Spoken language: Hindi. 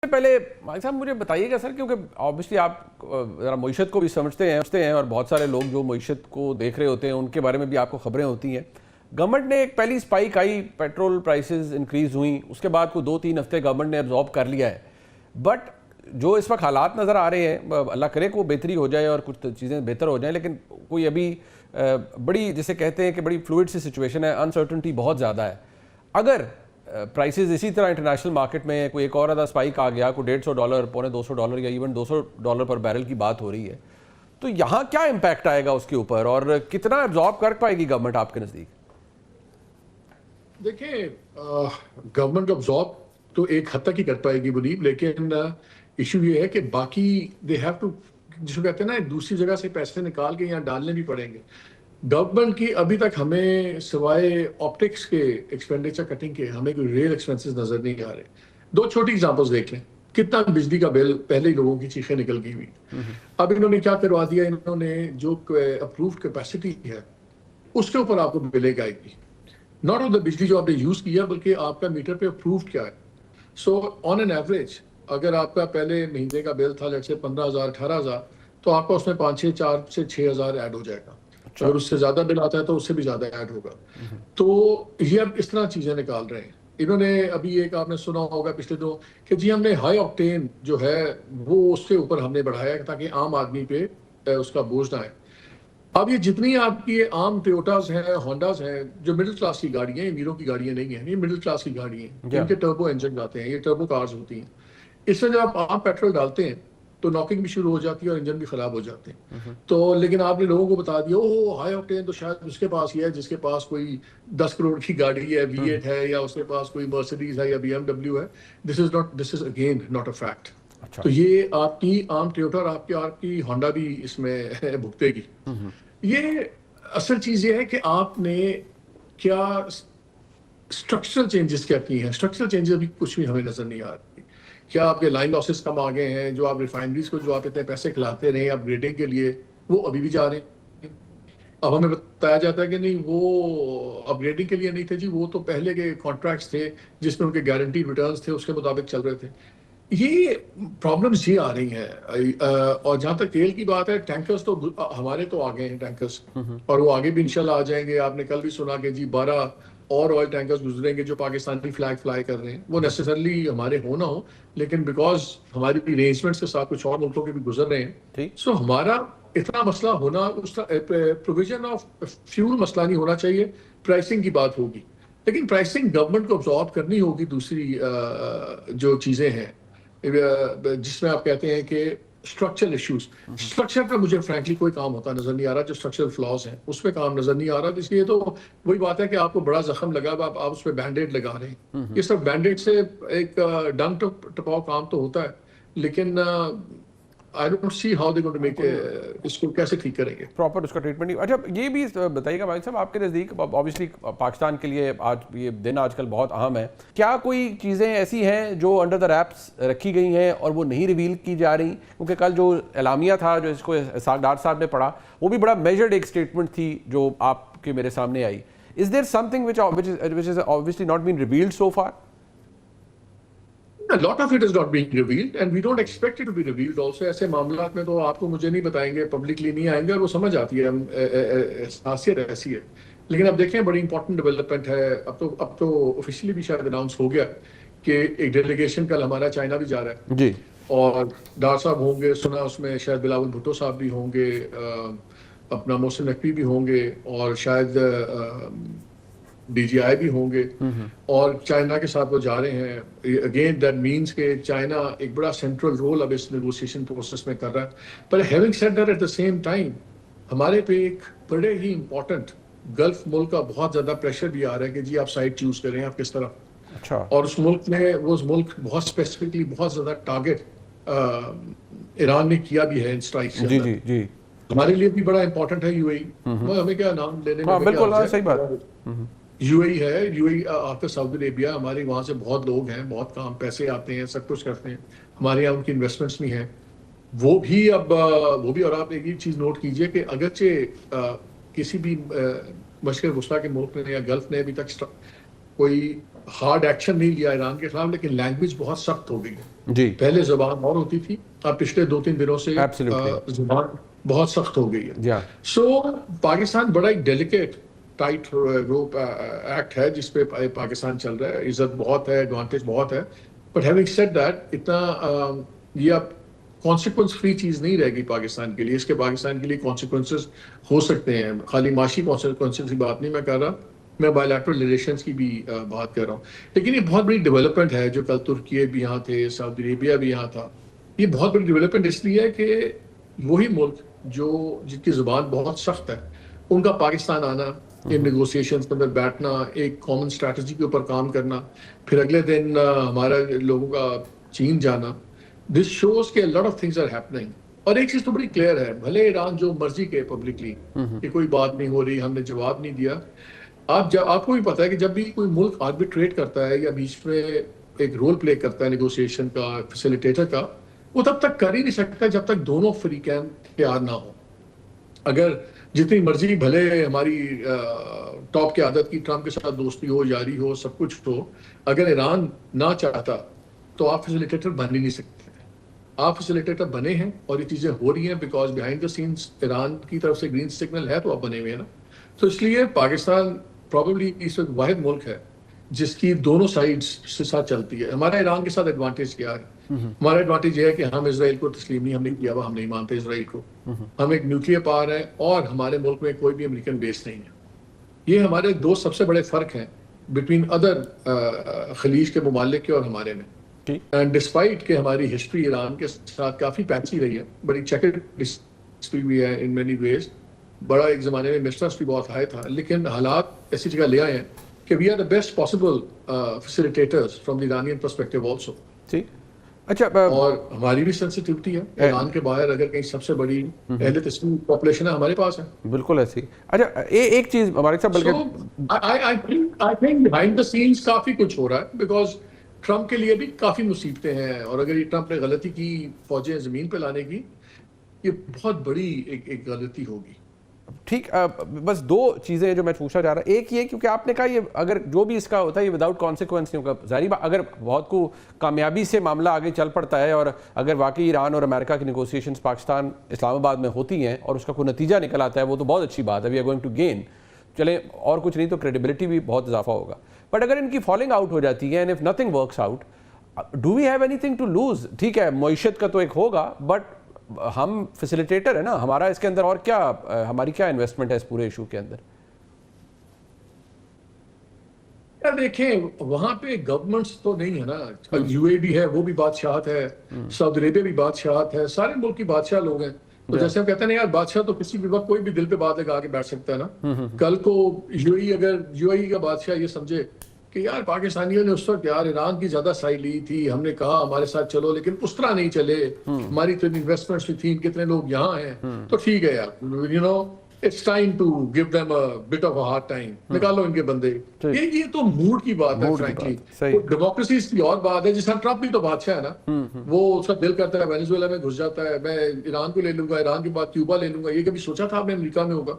पहले मालिक साहब मुझे बताइएगा सर, क्योंकि ऑब्वियसली आप ज़रा मईशत को भी समझते हैं और बहुत सारे लोग जो मईशत को देख रहे होते हैं उनके बारे में भी आपको खबरें होती हैं। गवर्नमेंट ने एक पहली स्पाइक आई, पेट्रोल प्राइसेस इंक्रीज़ हुई, उसके बाद को 2-3 हफ्ते गवर्नमेंट ने एब्जॉर्ब कर लिया है। बट जो इस वक्त हालात नज़र आ रहे हैं, अल्लाह करे को बेहतरी हो जाए और कुछ चीज़ें बेहतर हो जाएं, लेकिन कोई अभी बड़ी जिसे कहते हैं कि बड़ी फ्लूइड सी सिचुएशन है, अनसर्टनिटी बहुत ज़्यादा है। अगर प्राइसेस इसी तरह इंटरनेशनल मार्केट में कोई एक और आधा स्पाइक आ गया, कोई $150, पौने $200 या इवन $200 पर बैरल की बात हो रही है, तो यहाँ क्या इम्पैक्ट आएगा उसके ऊपर और कितना एब्जॉर्ब कर पाएगी गवर्नमेंट आपके नज़दीक? देखिए, गवर्नमेंट अब्जॉर्ब तो एक हद तक ही कर पाएगी मुनीब, लेकिन इशू ये है कि बाकी दे हैव टू, जिसको कहते हैं ना, दूसरी जगह से पैसे निकाल के यहाँ डालने भी पड़ेंगे। गवर्नमेंट की अभी तक हमें सिवाय ऑप्टिक्स के एक्सपेंडिचर कटिंग के हमें कोई रियल एक्सपेंसेस नजर नहीं आ रहे। दो छोटी एग्जांपल्स देख लें, कितना बिजली का बिल पहले ही लोगों की चीखें निकल गई हुई। अब इन्होंने क्या करवा दिया, इन्होंने जो अप्रूव्ड कैपेसिटी है उसके ऊपर आपको बिलें आएगी, नॉट ऑन द बिजली जो आपने यूज किया, बल्कि आपका मीटर पे अप्रूव्ड क्या है। सो ऑन एन एवरेज अगर आपका पहले महीने का बिल था लेट्स से 15,000 18,000, तो आपका उसमें 4 से 6,000 ऐड हो जाएगा। अगर उससे ज्यादा बिल आता है तो उससे भी ज्यादा ऐड होगा। तो ये अब इस तरह चीजें निकाल रहे हैं इन्होंने। अभी एक आपने सुना होगा पिछले दो कि जी हमने हाई ऑक्टेन जो है वो उसके ऊपर हमने बढ़ाया ताकि आम आदमी पे उसका बोझ ना आए। अब ये जितनी आपकी आम टोयोटास हैं, होंडास हैं, जो मिडिल क्लास की गाड़ियां हैं, अमीरों की गाड़ियां नहीं हैं, ये मिडिल क्लास की गाड़ियां हैं, जिनके टर्बो इंजन आते हैं, ये टर्बो कार्स होती हैं। इसमें जब आप आम पेट्रोल डालते हैं तो नॉकिंग भी शुरू हो जाती है और इंजन भी खराब हो जाते हैं। तो लेकिन आपने लोगों को बता दिया ओह हाई ऑक्टेन तो शायद उसके पास ही है जिसके पास कोई 10 करोड़ की गाड़ी है, V8 है, या उसके पास कोई मर्सिडीज है या BMW है। This is again not a fact. तो ये आपकी आम टोयोटा और आपकी होंडा भी इसमें भुगतेगी। ये असल चीज ये है कि आपने क्या स्ट्रक्चरल चेंजेस क्या किए हैं। स्ट्रक्चरल चेंजेस अभी कुछ भी हमें नजर नहीं आ रही। क्या आपके लाइन लॉसेस कम आ गए हैं, जो आप रिफाइनरीज को जो आप इतने पैसे खिलाते रहे अपग्रेडिंग के लिए, वो अभी भी जा रहे हैं। अब हमें बताया जाता है कि नहीं, वो अपग्रेडिंग के लिए नहीं थे जी, वो तो पहले के कॉन्ट्रैक्ट्स थे जिसमें उनके गारंटी रिटर्न्स थे, उसके मुताबिक चल रहे थे। ये प्रॉब्लम्स ये आ रही हैं। और जहां तक तेल की बात है, टैंकर्स तो हमारे तो आ गए हैं टैंकर्स, और वो आगे भी इंशाल्लाह आ जाएंगे। आपने कल भी सुना कि जी 12 और ऑयल टैंकर्स गुजरेंगे जो पाकिस्तानी फ्लैग फ्लाई कर रहे हैं। वो नेसेसरली हमारे हो ना हो, लेकिन बिकॉज हमारी अरेंजमेंट्स के साथ कुछ और मुल्कों के भी गुजर रहे हैं। सो हमारा इतना मसला होना, उसका प्रोविजन ऑफ फ्यूल मसला नहीं होना चाहिए, प्राइसिंग की बात होगी। लेकिन प्राइसिंग गवर्नमेंट को अब्जॉर्ब करनी होगी। दूसरी जो चीजें हैं जिसमें आप कहते हैं कि स्ट्रक्चरल इश्यूज, स्ट्रक्चर का मुझे फ्रैंकली कोई काम होता नजर नहीं आ रहा। जो स्ट्रक्चरल फ्लॉज हैं उसमें काम नजर नहीं आ रहा। इसलिए तो वही बात है कि आपको बड़ा जख्म लगा, आप उस पर बैंडेड लगा रहे हैं। ये सब बैंडेड से एक डंग टपाव काम तो होता है, लेकिन I don't see how they going to make इसको कैसे ठीक करेंगे प्रॉपर उसका ट्रीटमेंट। अच्छा ये भी बताइएगा मालिक साहब, आपके नज़दीक ऑब्वियसली पाकिस्तान के लिए आज ये दिन आजकल बहुत अहम है, क्या कोई चीज़ें ऐसी हैं जो अंडर द रैप्स रखी गई हैं और वो नहीं रिवील की जा रही? क्योंकि कल जो एलामिया था जो इसको डार साहब ने पढ़ा, वो भी बड़ा मेजर्ड एक स्टेटमेंट थी जो आपके मेरे सामने आई। Is there something which is obviously not been revealed so far? A lot of it is not being revealed and we don't expect it to be revealed also. ऐसे मामलात में तो आपको मुझे नहीं बताएंगे, पब्लिकली नहीं आएंगे, और वो समझ आती है, खासियत ऐसी है। लेकिन अब देखें, बड़ी इंपॉर्टेंट डेवलपमेंट है। अब तो ऑफिशियली भी शायद अनाउंस हो गया कि एक डेलीगेशन कल हमारा चाइना भी जा रहा है जी, और डार साहब होंगे, सुना उसमें शायद बिलावल भुट्टो साहब भी होंगे, अपना मोहसिन नकवी भी होंगे, और शायद DGI भी होंगे, और चाइना के साथ वो जा रहे हैं। अगेन दैट मींस के चाइना एक बड़ा सेंट्रल रोल अब इस नेगोशिएशन प्रोसेस में कर रहा है। पर having said that, at the same time हमारे पे एक बड़े ही इंपॉर्टेंट गल्फ मुल्क का बहुत ज्यादा प्रेशर भी आ रहा है कि जी आप साइड चूज करें, आप किस तरफ। अच्छा। और उस मुल्क में उस मुल्क बहुत स्पेसिफिकली बहुत ज्यादा टारगेट ईरान ने किया भी है इन स्ट्राइक्स। जी जी जी, हमारे लिए भी बड़ा इंपॉर्टेंट है UAE। हमें क्या नाम लेने में बिल्कुल सही बात। UAE है, UAE आफ्टर सऊदी अरेबिया। हमारे वहाँ से बहुत लोग हैं, बहुत काम पैसे आते हैं, सब कुछ करते हैं। हमारे यहाँ उनकी इन्वेस्टमेंट्स भी हैं, वो भी और आप एक ही चीज़ नोट कीजिए कि अगरचे किसी भी मशरक़ वस्ता के मुल्क ने या गल्फ ने अभी तक कोई हार्ड एक्शन नहीं लिया ईरान के खिलाफ, लेकिन लैंग्वेज बहुत सख्त हो गई है। जी, पहले जबान और होती थी, अब पिछले 2-3 दिनों से Absolutely. जबान बहुत सख्त हो गई है। या सो पाकिस्तान बड़ा एक डेलिकेट टाइट रोप एक्ट है जिसपे पाकिस्तान चल रहा है। इज्जत बहुत है, एडवांटेज बहुत है, बट हैविंग सेड दैट इतना ये अब कॉन्सिक्वेंस फ्री चीज नहीं रहेगी पाकिस्तान के लिए। इसके पाकिस्तान के लिए कॉन्सिक्वेंसेस हो सकते हैं, खाली माशी कॉन्सिक्वेंसेस की बात नहीं मैं कर रहा, मैं बायलैटरल रिलेशंस की भी बात कर रहा हूँ। लेकिन ये बहुत बड़ी डेवलपमेंट है जो कल तुर्की भी यहाँ थे, सऊदी अरेबिया भी यहाँ था। ये बहुत बड़ी डेवलपमेंट इसलिए है कि वही मुल्क जो जिनकी जुबान बहुत सख्त है, उनका पाकिस्तान आना, इन नेगोशिएशंस के अंदर बैठना, एक कॉमन स्ट्रैटेजी के ऊपर काम करना, फिर अगले दिन हमारा लोगों का चीन जाना, दिस शोज के lot of things are happening. और एक चीज तो बड़ी क्लियर है, भले ईरान जो मर्जी के पब्लिकली कि कोई बात नहीं हो रही, हमने जवाब नहीं दिया। आपको भी पता है कि जब भी कोई मुल्क आर्बिट्रेट करता है या बीच में एक रोल प्ले करता है नेगोशिएशन का, फैसिलिटेटर का, वो तब तक कर ही नहीं सकता जब तक दोनों फ्रीकैन तैयार ना हो। अगर जितनी मर्जी भले हमारी टॉप की आदत की ट्रम्प के साथ दोस्ती हो, यारी हो, सब कुछ हो, अगर ईरान ना चाहता तो आप फैसिलिटेटर बन ही नहीं सकते। आप फैसिलिटेटर बने हैं और ये चीजें हो रही हैं because behind the scenes Iran की तरफ से ग्रीन सिग्नल है, तो आप बने हुए हैं ना। तो इसलिए पाकिस्तान प्रॉब्लली इस वक्त वाहिद मुल्क है जिसकी दोनों साइड्स से साथ चलती है। हमारा ईरान के साथ एडवांटेज क्या है? हमारा एडवांटेज ये है कि हम इसराइल को तस्लीम नहीं हमने किया हुआ, हम नहीं मानते इसराइल को। हम एक न्यूक्लियर पावर है और हमारे मुल्क में कोई भी अमेरिकन बेस नहीं है। ये हमारे दो सबसे बड़े फर्क हैं बिटवीन अदर खलीज के ममालिक के और हमारे में। एंड डिस्पाइट के हमारी हिस्ट्री ईरान के साथ काफी पैची रही है, बड़ी चेकर्ड हिस्ट्री भी है इन मेनी वेज। बड़ा एक जमाने में मिसट्रस्ट भी बहुत हाई था, लेकिन हालात ऐसी जगह ले आए हैं कि we are the best possible facilitators from the Iranian perspective also. ठीक, अच्छा और हमारी भी सेंसिटिविटी है, ईरान के बाहर अगर कहीं सबसे बड़ी अहले तस्लीम पॉपुलेशन है हमारे पास है, बिल्कुल ऐसी। अच्छा एक चीज हमारे साथ बल्कि I think behind the scenes काफी कुछ हो रहा है बिकॉज ट्रम्प के लिए भी काफी मुसीबतें हैं। और अगर ये ट्रम्प ने गलती की फौजें जमीन पे लाने की, ये बहुत बड़ी एक गलती होगी। ठीक, बस दो चीज़ें जो मैं पूछना चाह रहा, एक ये क्योंकि आपने कहा ये अगर जो भी इसका होता है ये विदाउट कॉन्सिक्वेंस नहीं होगा। जाहिर बात अगर बहुत को कामयाबी से मामला आगे चल पड़ता है और अगर वाकई ईरान और अमेरिका की नेगोशिएशंस पाकिस्तान इस्लामाबाद में होती हैं और उसका कोई नतीजा निकल आता है, वो तो बहुत अच्छी बात है, we are going to gain. चले और कुछ नहीं तो क्रेडिबिलिटी भी बहुत इजाफा होगा। बट अगर इनकी फॉलिंग आउट हो जाती है and if nothing works out, do we have anything to lose? ठीक है, मईशत का तो एक होगा, बट हम फैसिलिटेटर है ना, हमारा इसके अंदर और क्या, हमारी क्या इन्वेस्टमेंट है इस पूरे इशू के अंदर? यार देखें, वहां पे गवर्नमेंट्स तो नहीं है ना। यूएई भी है, वो भी बादशाहत है, सऊदी अरेबिया भी बादशाहत है, सारे मुल्क की बादशाह लोग हैं। तो जैसे हम कहते हैं ना यार, बादशाह तो किसी भी वक्त कोई भी दिल पे बात लगा के बैठ सकता है ना। कल को यूएई अगर यूएई का बादशाह ये समझे कि यार पाकिस्तानियों ने उस वक्त यार ईरान की ज्यादा साइड ली थी, हमने कहा हमारे साथ चलो, लेकिन उस तरह नहीं चले, हमारी तो इन्वेस्टमेंट्स भी थी, कितने लोग यहाँ हैं, तो ठीक है यार, you know it's time to give them a bit of a hard time, निकालो इनके बंदे। ये तो मूड की बात है फ्रैंकली। डेमोक्रेसी की और बात है, जिस ट्रम्प भी तो बादशाह है ना, वो उसका दिल करता है वेनेजुएला में घुस जाता है, मैं ईरान को ले लूंगा, ईरान के बाद क्यूबा ले लूंगा। ये कभी सोचा था आपने अमेरिका में होगा?